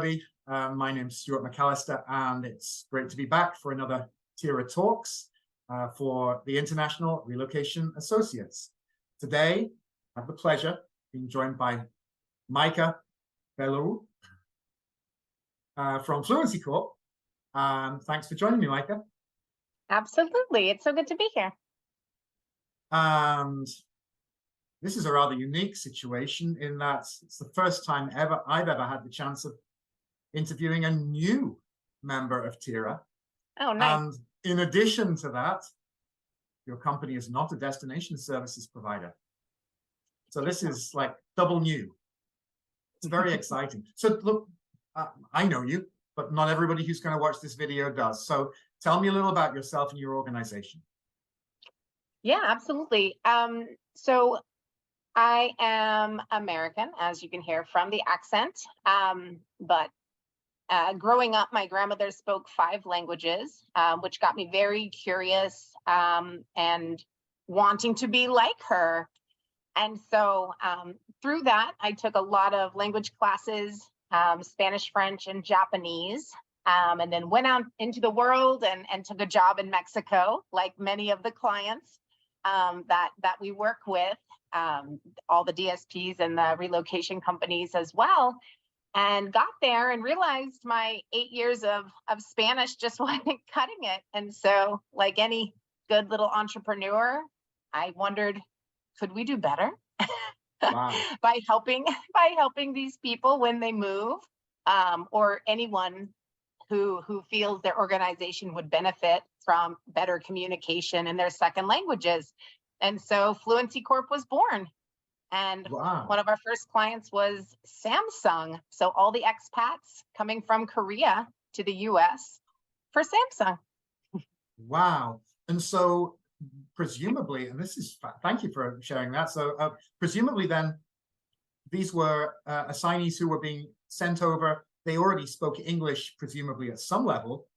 everybody. My name's Stuart McAllister, and it's great to be back for another TIRAtalks for the International Relocation Associates. Today, I have the pleasure of being joined by Micah Bellieu from Fluency Corp. Thanks for joining me, Micah. Absolutely. It's so good to be here. And this is a rather unique situation in that it's the first time I've ever had the chance of interviewing a new member of Tira. Oh, nice. And in addition to that, your company is not a destination services provider. So this is like double new. It's very exciting. So look, I know you, but not everybody who's going to watch this video does. So tell me a little about yourself and your organization. Yeah, absolutely. So I am American, as you can hear from the accent, but growing up, my grandmother spoke 5 languages, which got me very curious and wanting to be like her. And so through that, I took a lot of language classes, Spanish, French, and Japanese, and then went out into the world and took a job in Mexico, like many of the clients that we work with, all the DSPs and the relocation companies as well, and got there and realized my 8 years of Spanish just wasn't cutting it. And so, like any good little entrepreneur, I wondered, could we do better? Wow. by helping these people when they move, or anyone who feels their organization would benefit from better communication in their second languages. And so Fluency Corp was born. And Wow. One of our first clients was Samsung. So all the expats coming from Korea to the US for Samsung. Wow. And so presumably, and this is, thank you for sharing that. So presumably then, these were assignees who were being sent over. They already spoke English, presumably at some level,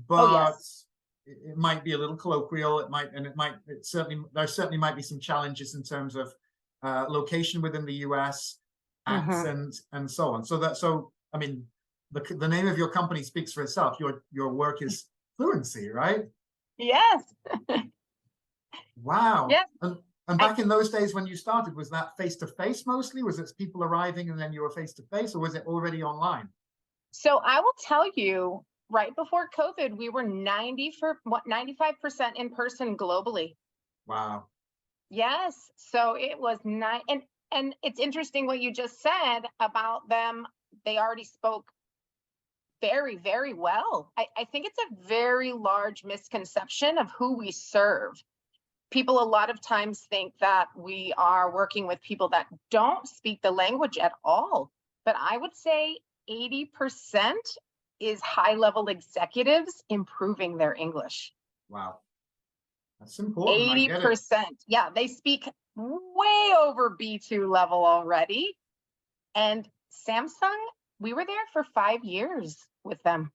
but yes. it might be a little colloquial. There certainly might be some challenges in terms of location within the US, accent, and so on. So I mean, the name of your company speaks for itself. Your work is fluency, right? Yes. Wow. Yes. And back in those days when you started, was that face-to-face mostly? Was it people arriving and then you were face-to-face, or was it already online? So I will tell you, right before COVID, we were 95% in person globally. Wow. Yes. So it was nice. And it's interesting what you just said about them. They already spoke very, very well. I think it's a very large misconception of who we serve. People a lot of times think that we are working with people that don't speak the language at all. But I would say 80% is high-level executives improving their English. Wow. That's important. 80%. Yeah, they speak way over B2 level already. And Samsung, we were there for 5 years with them.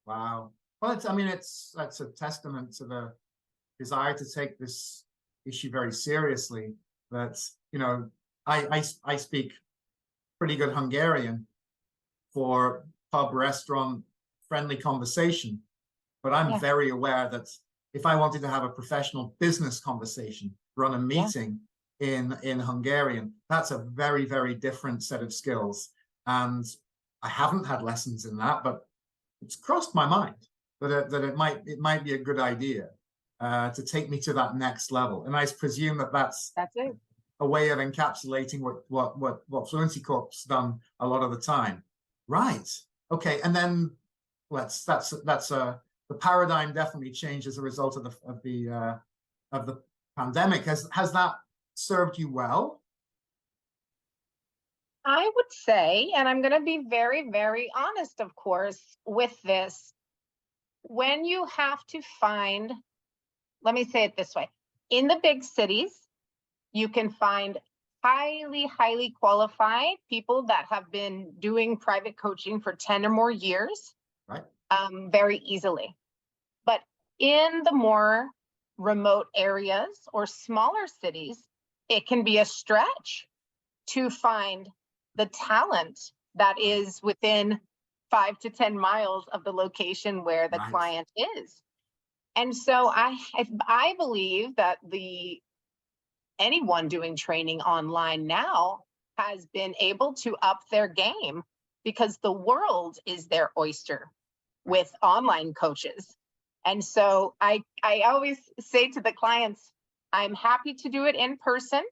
Wow. Well, that's a testament to the desire to take this issue very seriously. That, I speak pretty good Hungarian for pub, restaurant, friendly conversation, but I'm very aware that if I wanted to have a professional business conversation, run a meeting in Hungarian, that's a very, very different set of skills. And I haven't had lessons in that, but it's crossed my mind that it might be a good idea to take me to that next level. And I presume that's it. A way of encapsulating what Fluency Corp's done a lot of the time. Right. Okay. And then the paradigm definitely changed as a result of the pandemic. Has that served you well? I would say, and I'm going to be very, very honest, of course, with this, when you have to find, let me say it this way, in the big cities, you can find highly, highly qualified people that have been doing private coaching for 10 or more years, right? Very easily. But in the more remote areas or smaller cities, it can be a stretch to find the talent that is within 5 to 10 miles of the location where the Right. client is. And so I believe that anyone doing training online now has been able to up their game because the world is their oyster with online coaches. And so I always say to the clients, I'm happy to do it in person.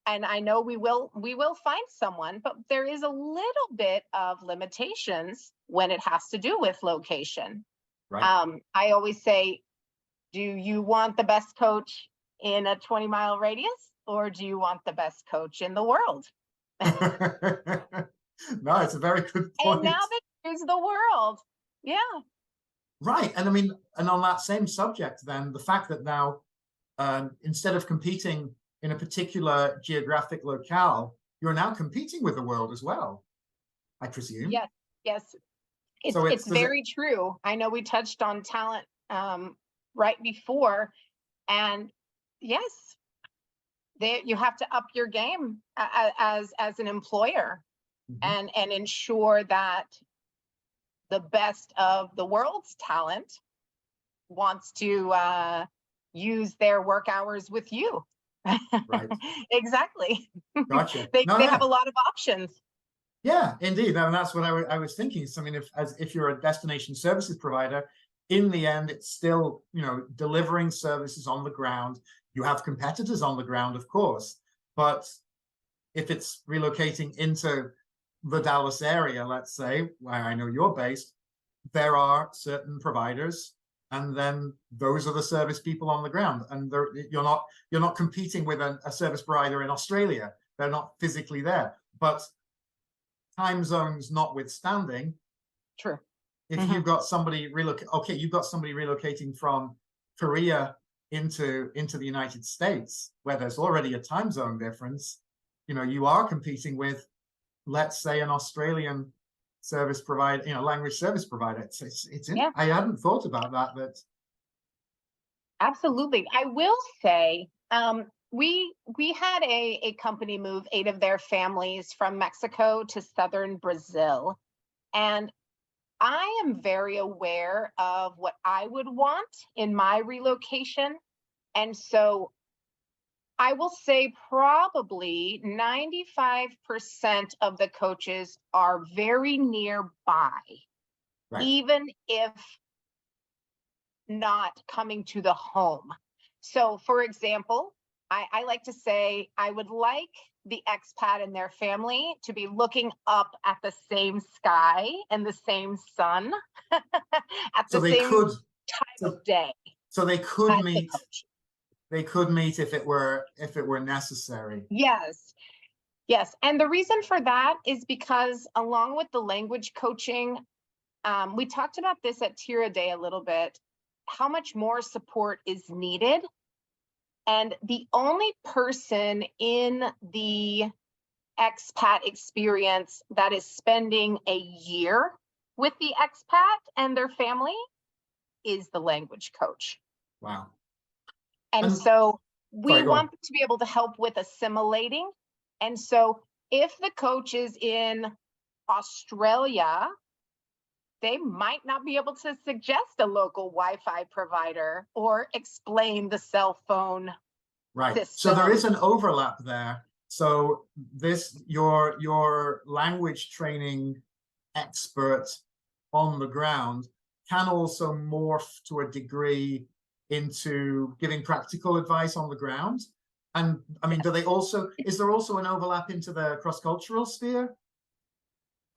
And I know we will find someone, but there is a little bit of limitations when it has to do with location. Right. I always say, do you want the best coach in a 20-mile radius, or do you want the best coach in the world? No, it's a very good And point. now they choose the world. Yeah. Right. And I mean, and on that same subject, then the fact that now, instead of competing in a particular geographic locale, you're now competing with the world as well, I presume. Yes. Yes. So It's does it, very true. I know we touched on talent right before, and yes, you have to up your game as an employer, mhm, and ensure that the best of the world's talent wants to use their work hours with you. right. Exactly. Gotcha. they No, they have yeah. a lot of options. Yeah, indeed. And that's what I was thinking. So, I mean, if you're a destination services provider, in the end, it's still, delivering services on the ground. You have competitors on the ground, of course, but if it's relocating into the Dallas area, let's say, where I know you're based, there are certain providers, and then those are the service people on the ground. And you're not competing with a service provider in Australia. They're not physically there. But time zones notwithstanding, True. if Hmm. you've got somebody you've got somebody relocating from Korea into the United States, where there's already a time zone difference, you are competing with, let's say, an Australian service provider, language service provider. Yeah, I hadn't thought about that, but absolutely. I will say, we had a company move 8 of their families from Mexico to southern Brazil, and I am very aware of what I would want in my relocation. And so I will say probably 95% of the coaches are very nearby, right. even if not coming to the home. So, for example, I like to say I would like the expat and their family to be looking up at the same sky and the same sun at So the they same could time so, of day so they could as the meet coach. if it were necessary. Yes, yes. And the reason for that is because, along with the language coaching, we talked about this at Tira Day a little bit, how much more support is needed. And the only person in the expat experience that is spending a year with the expat and their family is the language coach. Wow. And And so we sorry, go on. want to be able to help with assimilating. And so if the coach is in Australia, they might not be able to suggest a local Wi-Fi provider or explain the cell phone Right. So there is system. an overlap there. So your language training expert on the ground can also morph to a degree into giving practical advice on the ground. And I mean, is there also an overlap into the cross-cultural sphere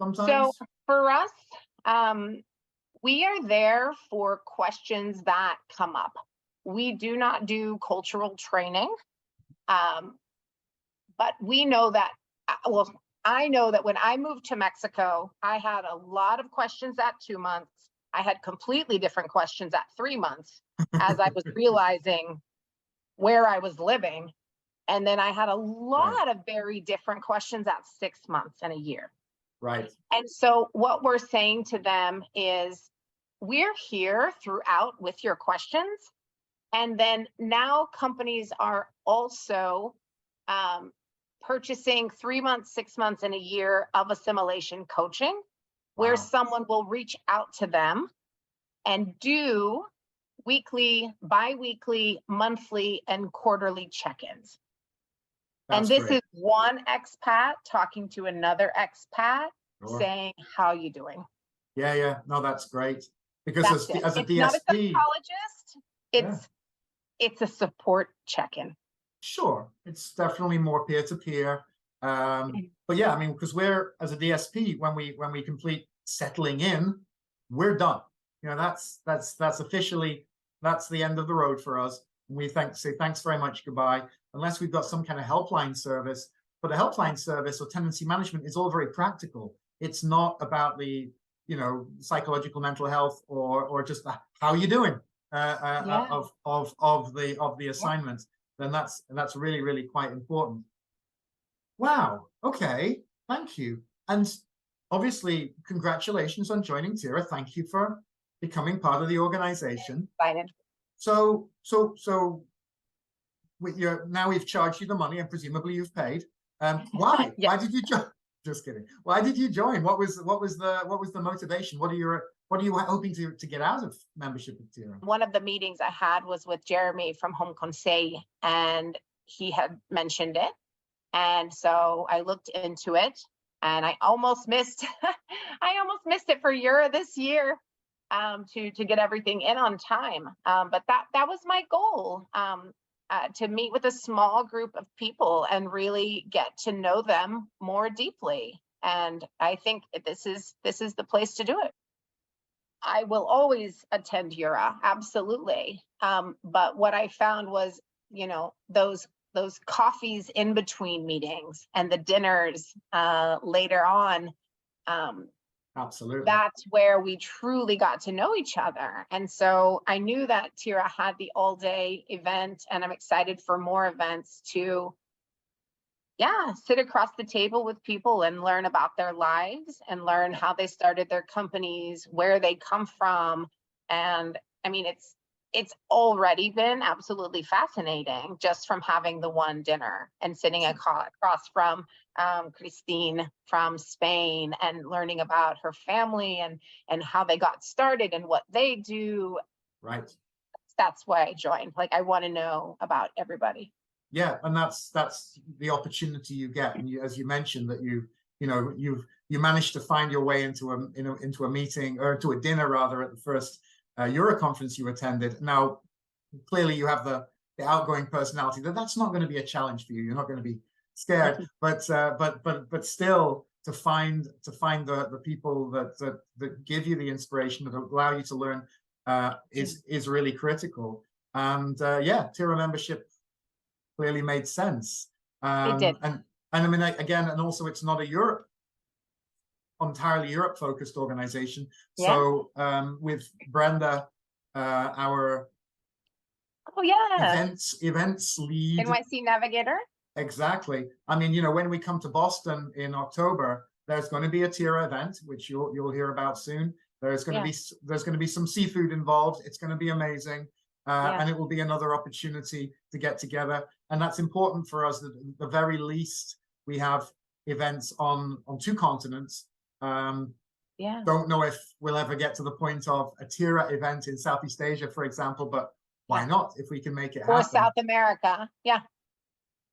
So sometimes? for us, we are there for questions that come up. We do not do cultural training, but we know that, well, I know that when I moved to Mexico, I had a lot of questions at 2 months. I had completely different questions at 3 months as I was realizing where I was living. And then I had a Right, lot of very different questions at 6 months and a year. right, And so what we're saying to them is, we're here throughout with your questions. And then now companies are also purchasing 3 months, 6 months, and a year of assimilation coaching. where Wow. someone will reach out to them and do weekly, bi-weekly, monthly, and quarterly check-ins. And That's this great. is one expat talking to another expat Sure. saying, how are you doing? Yeah. No, that's great. Because That's it. as a It's not a DSP, psychologist. yeah, It's a support check-in. sure, it's definitely more peer-to-peer. But yeah, I mean, because we're as a DSP, when we complete settling in, we're done. You know, that's officially that's the end of the road for us. And we say thanks very much, goodbye, unless we've got some kind of helpline service. But a helpline service or tenancy management is all very practical. It's not about the, you know, psychological mental health or just the, how you doing of the assignment. Then that's really, really quite important. Wow. Okay. Thank you. And obviously, congratulations on joining Tira. Thank you for becoming part of the organization. Excited. So with your, now we've charged you the money and presumably you've paid. Why? Yes. Why did you join? Just kidding. Why did you join? What was the motivation? What are you hoping to get out of membership of Tira? One of the meetings I had was with Jeremy from Home Conseil, and he had mentioned it. And so I looked into it, and I almost missed it for Euro this year, to get everything in on time. But that was my goal, to meet with a small group of people and really get to know them more deeply. And I think this is the place to do it. I will always attend Euro, absolutely. But what I found was, you know, those coffees in between meetings and the dinners later on, Absolutely. that's where we truly got to know each other. And so I knew that Tira had the all-day event, and I'm excited for more events to, sit across the table with people and learn about their lives and learn how they started their companies, where they come from. And I mean, it's already been absolutely fascinating just from having the one dinner and sitting across from Christine from Spain and learning about her family and how they got started and what they do. Right. That's why I joined. Like, I want to know about everybody. Yeah, and that's the opportunity you get. And as you mentioned, that you managed to find your way into a meeting, or to a dinner rather, at the first Euro conference you attended. Now, clearly you have the outgoing personality. That's not going to be a challenge for you. You're not going to be scared. But still, to find the people that give you the inspiration, that allow you to learn, is really critical. And Tira membership clearly made sense. It did. And I mean, again, and also it's not a entirely Europe focused organization. Yeah. So with Brenda, our events lead, NYC navigator. Exactly. I mean, when we come to Boston in October, there's going to be a Tira event, which you'll hear about soon. There's going to be some seafood involved. It's going to be amazing. And it will be another opportunity to get together. And that's important for us, that at the very least, we have events on 2 continents. Don't know if we'll ever get to the point of a Tira event in Southeast Asia, for example, but why not, if we can make it happen? Or South America. Yeah.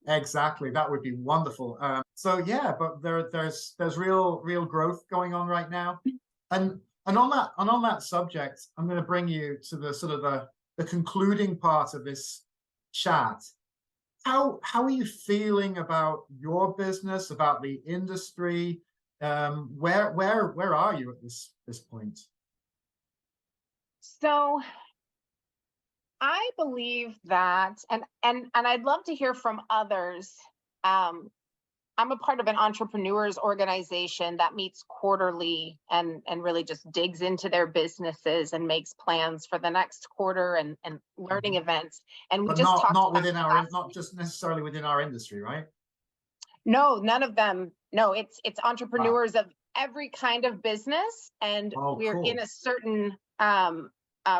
Exactly. That would be wonderful. But there's real growth going on right now. And on that subject, I'm going to bring you to the sort of the concluding part of this chat. How are you feeling about your business, about the industry? Where are you at this point? So I believe that, and I'd love to hear from others. I'm a part of an entrepreneurs organization that meets quarterly and really just digs into their businesses and makes plans for the next quarter and learning events. And we But just talked not just necessarily within our industry, right? No, none of them. No, it's entrepreneurs of every kind of business, and we're in a certain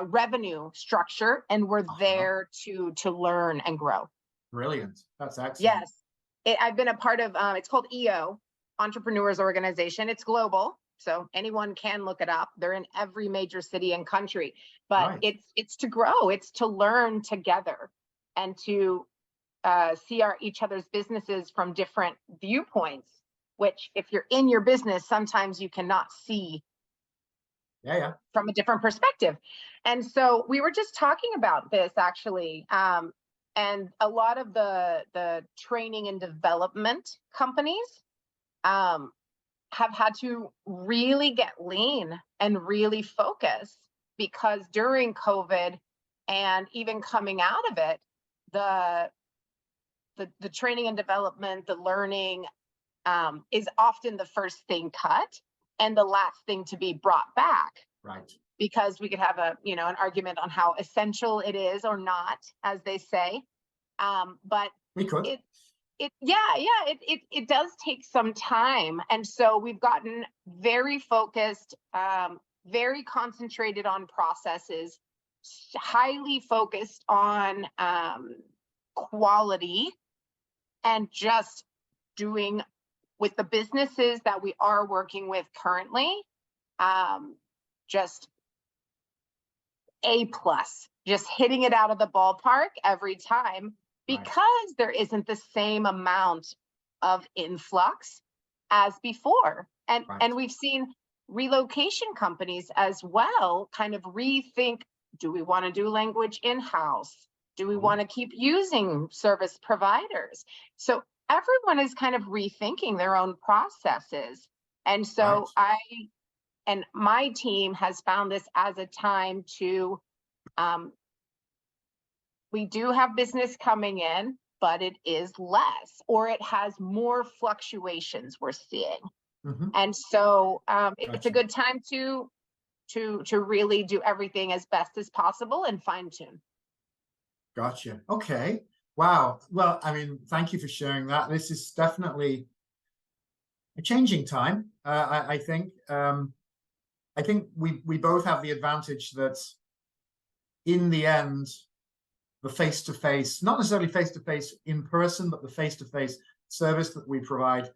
revenue structure, and we're there to learn and grow. Brilliant. That's excellent. Yes. I've been a part of, it's called EO, Entrepreneurs Organization. It's global. So anyone can look it up. They're in every major city and country, but Right. it's to grow, it's to learn together and to see each other's businesses from different viewpoints, which if you're in your business, sometimes you cannot see Yeah. from a different perspective. And so we were just talking about this actually. And a lot of the training and development companies have had to really get lean and really focus, because during COVID and even coming out of it, the training and development, the learning is often the first thing cut and the last thing to be brought back. Right. Because we could have an argument on how essential it is or not, as they say. But We could. it does take some time. And so we've gotten very focused, very concentrated on processes, highly focused on quality, and just doing with the businesses that we are working with currently, just A+, just hitting it out of the ballpark every time, because there isn't the same amount of influx as before. And we've seen relocation companies as well kind of rethink, do we want to do language in-house? Do we want to keep using service providers? So everyone is kind of rethinking their own processes. And so and my team has found this as a time to, we do have business coming in, but it is less, or it has more fluctuations we're seeing. And so it's a good time to really do everything as best as possible and fine tune. Gotcha. Okay. Wow. Well, I mean, thank you for sharing that. This is definitely a changing time. I think we both have the advantage that in the end, the face-to-face, not necessarily face-to-face in person, but the face-to-face service that we provide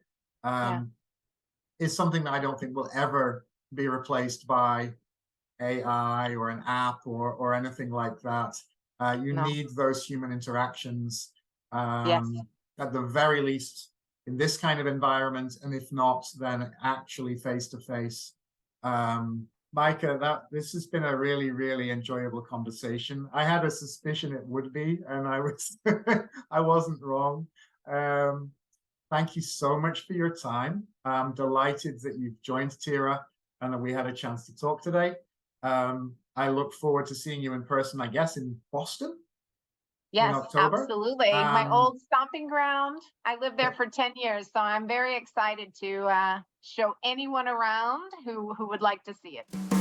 is something that I don't think will ever be replaced by AI or an app or anything like that. You need those human interactions at the very least in this kind of environment, and if not, then actually face-to-face. Micah, this has been a really, really enjoyable conversation. I had a suspicion it would be, and I wasn't wrong. Thank you so much for your time. I'm delighted that you've joined Tira and that we had a chance to talk today. I look forward to seeing you in person, I guess, in Boston. Yes, in October. Absolutely. My old stomping ground. I lived there for 10 years, so I'm very excited to show anyone around who would like to see it.